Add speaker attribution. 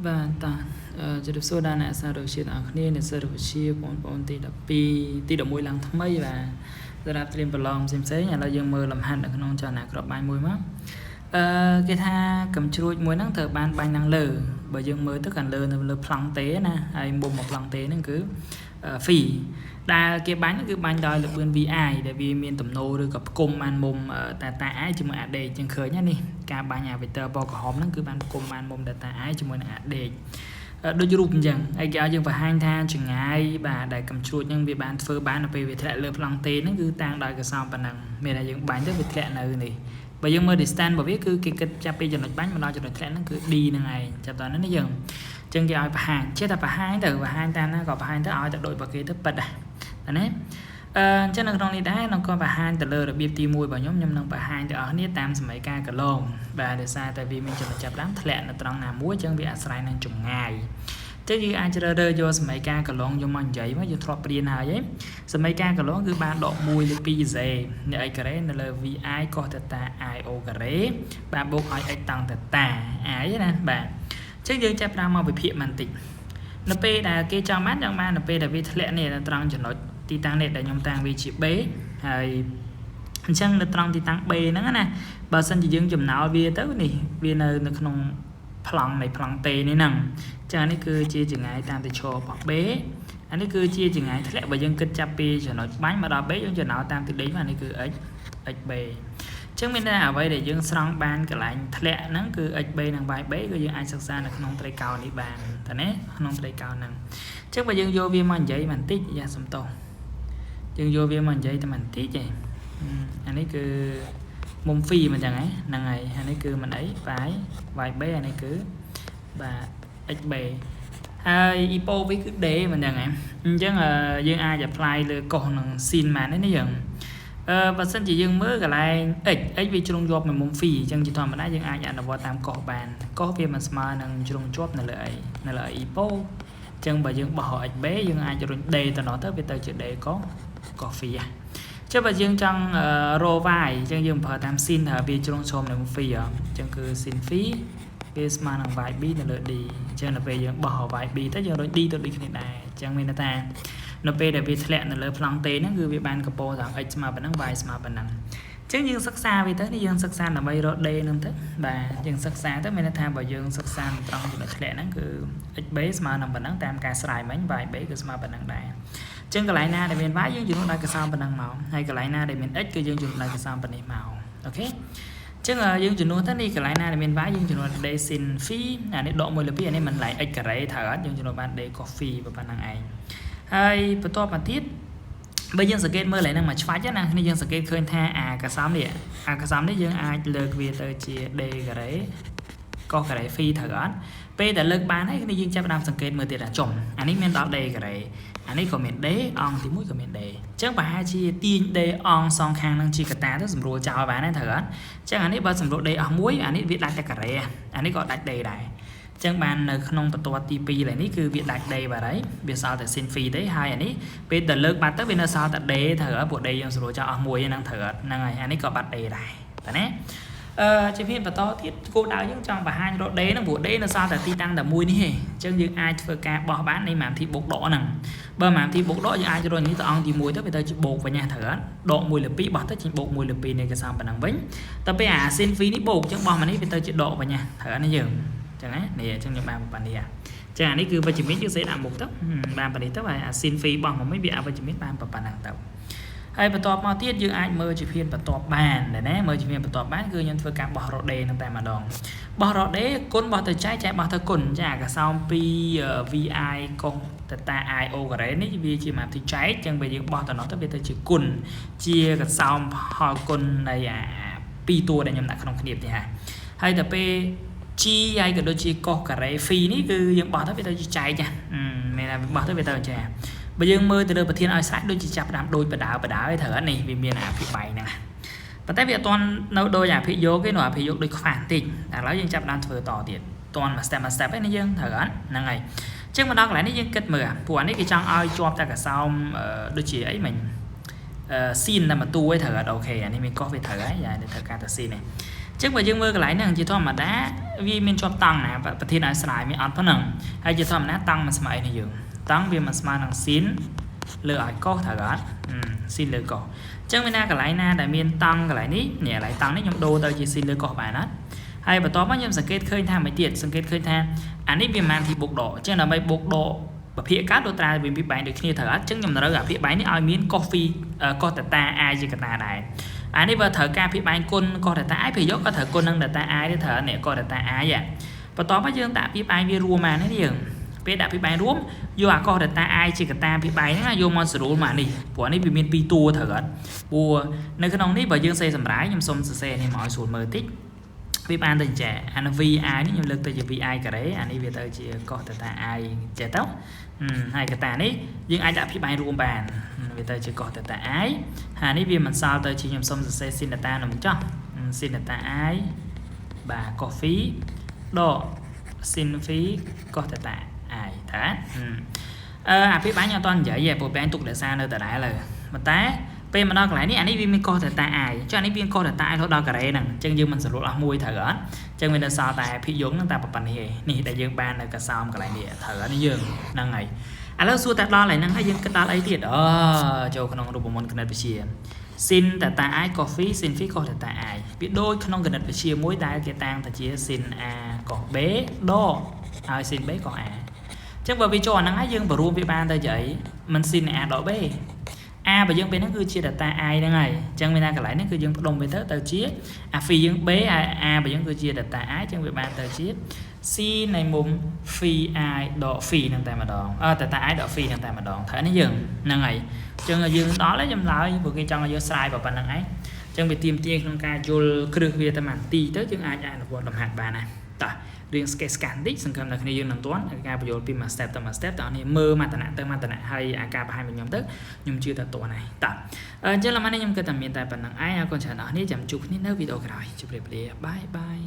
Speaker 1: và taจะดูโซดาเนี่ยสารเชียร์ต่างគ្នាเนี่ยสารเชียร์ปนตีดับปีตีดอกมวยหลังทำไมvàจะรับเตรียมประลองxem xét nhàเรายังมือลำหันởក្នុងចលនាក្របបាយមួយមកគេថាកំជ្រួចមួយហ្នឹងត្រូវបានបាញ់ឡើងលើបើយើងមើលទៅខាងលើនៅលើប្លង់ទេណាហើយមុំមកប្លង់ទេហ្នឹងគឺ free ដែលគេបាញ់គឺបាញ់ដោយលឿន VI ដែលវាមានទំនោរឬក៏ផ្គុំបានមុំតាអាចជាមួយអាដេកជាងឃើញណានេះការបាញ់អា vector បកក្រហមហ្នឹងគឺបានផ្គុំបានមុំតាអាចជាមួយនឹងអាដេកដូចរូបអញ្ចឹងហើយគេឲ្យយើងបង្ហាញថាចង្ងាយបាទដែលកំជ្រួចហ្នឹងវាបានធ្វើបាននៅពេលវាធ្លាក់លើប្លង់ទេហ្នឹងគឺតាំងដោយកសោប៉ុណ្ណឹងមានតែយើងបាញ់ទៅវាធ្លាក់នៅនេះបើយើងមើល distance របស់វាគឺគេគិតចាប់ពីចំណុចបាញ់មកដល់ចំណុចធ្លាក់ហ្នឹងគឺ D ហ្នឹងឯងចាប់ដល់ហ្នឹងណាយើងអញ្ចឹងគេឲ្យបង្ហាញចេះតែបង្ហាញទៅបង្ហាញតាមណាក៏បង្ហាញទៅឲ្យតែដូចរបស់គេទៅប៉ិតដែរណាអញ្ចឹងនៅក្នុងនេះដែរខ្ញុំក៏បង្ហាញទៅលើរបៀបទី1របស់ខ្ញុំនឹងបង្ហាញទៅអស់គ្នាតាមសម័យកាលកន្លងបាទដោយសារតែវាមានចំណុចចាប់ដើមធ្លាក់នៅត្រង់ណាមួយអញ្ចឹងវាអាស្រ័យនឹងចម្ងាយចឹងយើងអាចជ្រើសរើសយកសម័យកាលកន្លងយកមកនិយាយមកយើងធ្លាប់ព្រៀនហើយសម័យកាលកន្លងគឺបានដក1លើ2 z នៅ x ការ៉េនៅលើ vi cos theta i o ការ៉េបាទបូកឲ្យ x តង់ theta i ណាបាទចឹងយើងចាប់ផ្ដើមមកវិភាគបន្តិចនៅពេលដែលគេចង់បាននៅពេលដែលវាធ្លាក់នេះនៅត្រង់ចំណុចទីតាំងនេះដែលខ្ញុំតាំងវាជា b ហើយអញ្ចឹងនៅត្រង់ទីតាំង b ហ្នឹងណាបើសិនជាយើងចំណោលវាទៅនេះវានៅក្នុងប្លង់នៃប្លង់តេនេះហ្នឹងចានេះគឺជាចង្ងាយតាមទៅឈររបស់ B អានេះគឺជាចង្ងាយធ្លាក់បើយើងគិតចាប់ពីចំណុចបាញ់មកដល់ B យើងចំណោលតាមទីដេញមកនេះគឺ xb អញ្ចឹងមានតែអ្វីដែលយើងស្រង់បានកន្លែងធ្លាក់ហ្នឹងគឺ xb និង yb គឺយើងអាចសិក្សានៅក្នុងត្រីកោណនេះបានតើណាក្នុងត្រីកោណហ្នឹងអញ្ចឹងបើយើងយកវាមកនិយាយបន្តិចយ៉ាសំទោសយើងយកវាមកនិយាយតែបន្តិចឯងអានេះគឺមុំហ្វីមិនចឹងហ្នឹងហើយអានេះគឺមិនអីបាយ yb អានេះគឺបាទ xb ហើយ epo វាគឺ d មិនចឹងអញ្ចឹងយើងអាច apply លើកុសនឹង sin បានទេណាយើងបើសិនជាយើងមើលកន្លែង x វាជ្រុងជាប់នៅមុំ phi អញ្ចឹងជាធម្មតាយើងអាចអនុវត្តតាមកុសបានកុសវាមិនស្មើនឹងជ្រុងជាប់នៅលើអីនៅលើ epo អញ្ចឹងបើយើងបោះ xb យើងអាចរុញ d ទៅនោះទៅវាទៅជា d កុស phi ចុះបើយើងចង់រក y អញ្ចឹងយើងប្រើតាម sin ថាវាជ្រុងឈរនៅ phi អញ្ចឹងគឺ sin phi វាស្មើនឹង yb នៅលើ d អញ្ចឹងនៅពេលយើងបោះ yb ទៅយើងរុញ d ទៅដូចគ្នាដែរអញ្ចឹងមានន័យថានៅពេលដែលវាធ្លាក់នៅលើប្លង់តេហ្នឹងគឺវាបានកពរថា x ស្មើប៉ុណ្ណឹង y ស្មើប៉ុណ្ណឹងអញ្ចឹងយើងសិក្សាវាទៅនេះយើងសិក្សាដើម្បីរក d ហ្នឹងទៅបាទយើងសិក្សាទៅមានន័យថាបើយើងសិក្សាត្រង់ចំណុចធ្លាក់ហ្នឹងគឺ xb ស្មើនឹងប៉ុណ្ណឹងតាមការស្រាយមិញ yb គឺស្មើប៉ុណ្ណឹងដែរអញ្ចឹងកន្លែងណាដែលមាន y យើងជំនួសដោយកសោប៉ុណ្ណឹងមកហើយកន្លែងណាដែលមាន x គឺយើងជំនួសដោយកសោប៉ុណ្នេះមកអូខេចឹងយើងជំនួសទៅនេះកន្លែងណាដែលមាន y យើងជំនួស d sin phi អានេះដក1លើ2អានេះមិនឡែក x ការ៉េត្រូវអត់យើងជំនួសបាន d cos phi ប៉ុណ្ណឹងឯងហើយបន្ទាប់មកទៀតបើយើងសង្កេតមើលឡើងហ្នឹងមកឆ្វាច់ណានេះយើងសង្កេតឃើញថាអាកសោនេះយើងអាចលើកវាទៅជា d ការ៉េ cos ការ៉េ phi ត្រូវអត់ពេលដែលលើកបានហើយនេះយើងចាប់ផ្ដើមសង្កេតមើលទៀតថាចំអានេះមានដល់ d ការ៉េអានេះក៏មាន d អង្គទី1ក៏មាន d អញ្ចឹងប្រហែលជាទាញ d អង្គសងខាងនឹងជាកតាទៅសម្រួលចោលបានដែរត្រូវអត់អញ្ចឹងអានេះបើសម្រួល d អស់មួយអានេះវាដាច់តែការ៉េអានេះក៏ដាច់ d ដែរអញ្ចឹងបាននៅក្នុងបន្ទាត់ទី2ឡើយនេះគឺវាដាច់ d បាទហើយវាសល់តែ sin phi ទេហើយអានេះពេលដែលលើកបាត់ទៅវានៅសល់តែ d ត្រូវអត់ពួក d យើងស្រួលចោលអស់មួយហ្នឹងត្រូវអត់ហ្នឹងហើយអានេះក៏បាត់ d ដែរតើណាជាភាពបន្តទៀតគោលដៅយើងចង់បង្ហាញរក d ហ្នឹងព្រោះ d នៅសល់តែទីតាំងតែមួយនេះទេអញ្ចឹងយើងអាចធ្វើការបោះបាននៃម៉ាំធីបូកដកហ្នឹងបើម៉ាំធីបូកដកយើងអាចរុញនេះទៅអង្គទី1ទៅវាទៅជាបូកវិញណាត្រូវអត់ដក1លើ2បោះទៅជាបូក1លើ2នៃកសោប៉ុណ្ណឹងវិញតែពេលអា sin phi នេះបូកអញ្ចឹងបោះមកនេះវាទៅជាដកវិញណាត្រូវអត់ណាយើងអញ្ចឹងណានេះអញ្ចឹងយើងបានប៉ុណ្នេះចាអានេះគឺវិជ្ជមានយើងសេដាក់មុខទៅបានប៉ុណ្នេះទៅហើយអា sin phi បោះមកមិនវាអវិជ្ជមានបានប៉ុណ្ណឹងទៅហើយបន្ទាប់មកទៀតយើងអាចមើលជាភានបន្ទាប់បានណាមើលជាភានបន្ទាប់បានគឺខ្ញុំធ្វើការបោះរក d ហ្នឹងតែម្ដងបោះរក d គុណបោះទៅចែកបោះទៅគុណចាអាកសោមពី vi cos theta i o ការ៉េនេះវាជាម៉ាប់ទីចែកអញ្ចឹងបើយើងបោះទៅនោះទៅវាទៅជាគុណជាកសោមផលគុណនៃអា2តួដែលខ្ញុំដាក់ក្នុងគ្នានេះហើយដល់ពេល g ហើយក៏ដូចជា cos ការ៉េ phi នេះគឺយើងបោះទៅវាទៅជាចែកមានថាបោះទៅវាទៅចាបើយើងមើលទៅលើប្រធានឲ្យស្រេចដូចជាចាប់ផ្ដើមដូចបដាឲ្យត្រូវអត់នេះវាមានអាភិបៃហ្នឹងប៉ុន្តែវាអត់ទាន់នៅដូចអាភិយោគទេនោះអាភិយោគដូចខ្វះបន្តិចតែឥឡូវយើងចាប់ផ្ដើមធ្វើតទៀតទាន់មួយ step ឯនេះយើងត្រូវអត់ហ្នឹងហើយអញ្ចឹងមកដល់កន្លែងនេះយើងគិតមើលព្រោះអានេះគេចង់ឲ្យជាប់តែកសោមដូចជាអីមិញsin តែមួយតួឯងត្រូវអត់អូខេអានេះមានកោះវាត្រូវហើយយ៉ានេះត្រូវការតែ sin នេះអ chắc bởi dương mơ cái lái này chỉ thom mà đá vì mình cho tăng nè và thiên ai xài mình ăn phân nằng hay chỉ thom đá tăng mà smile này dương tăng vì mà smile nằng xin lừa ai có thả gắt xin lừa cỏ chắc bên na cái lái na đại miền tăng cái lái ní nhẹ lại tăng đấy nhom đô tao chỉ xin lừa cỏ bài đó hay bà to bắt nhomสังเกตเคยทำไม่เตียดสังเกตเคยทำอันนี้เป็นมันที่บกดอกchứ là mấy bột độ và phía cát đô ta vì bị bạn được khi thở chứ nhầm nó gặp phía bạn ní ai miếng coffee có thể ta ai gì cả ta này anh đi vào thở ca phía bạn côn có thể ta ai phải dốt có thể côn năng ta ai để thở này có thể ta ai vậy và to bắt dương tạ phía bạn vi rùa mà nó đi phía đã phía bạn rúm vô có thể ta ai chỉ cả ta phía bạn nó vô mon suru mà đi của anh bị miền pi tua thở gật bùa nơi cái nông ní vào dương xây sầm rái nhầm xôm xe này mọi sụn mờ tích phía bạn tình trẻ anh vi ai nhưng lực từ vi ai cả đấy anh đi về tới chỉ có thể ta ai trẻ tóc hai cái ta đấy nhưng ai đã phía bạn rùm bàn về tới chỉ có thể ta ai hà ní vì mình sao tới chỉ nhầm xôm xe xin là ta nằm cho xin là ta ai bà có phí độ xin phí có thể ta ai thế phía bán nhau toàn dễ về bộ bán tục để xa nơi tại đại là mà té bên mà đo lại ní anh ấy viên co thể ta ai cho anh ấy viên co thể ta thôi đo cả đây nè chân dương mình sẽ lột mùi thở gỡ chân mình là sao tại phía giống nó ta bật bàn hề nè đại dương ban là cả sao cả lại nè thở nó dương năng ngày anh lâu xua ta đo lại năng hay dương cái đo ấy thiệt cho con ông đồ bộ môn cần phải chia xin ta ai coffee xin phí co thể ta ai biết đôi không cần phải chia mỗi đại cái tang ta chia xin a còn bé đo ai xin bé còn chắc bởi vì cho năng ấy dương và luôn với ban ta vậy mình xin a đỏ bé a và dương bên nó cứ chia đặt ta ai đây này chẳng bên ta cả lại nó cứ dương đồng bên tới tờ chia phi dương bé a và dương cứ chia đặt ta ái chẳng về ba tờ chia si này mùng phi ai đỏ phi nằm tại mà đòn ta ái đỏ phi nằm tại mà đòn thấy nó dừng năng này chân là dương đó lấy dùm lại vừa kia trong là dương sai vào phần năng ấy chân bị tìm tiền trong ca vô cứ việc ta màn ti tới chân ai là một đồng hạt bà này ta riêng scan tích sản phẩm là khi dương làm toán ca bây giờ pin mà step đó này mơ mà tận hay ak hai mình nhóm tức nhưng chưa tập tổ này tập chứ làm anh em cái tầm hiện tại phần năng ai còn trả nó đi chậm chụp những video rồi chụp bye bye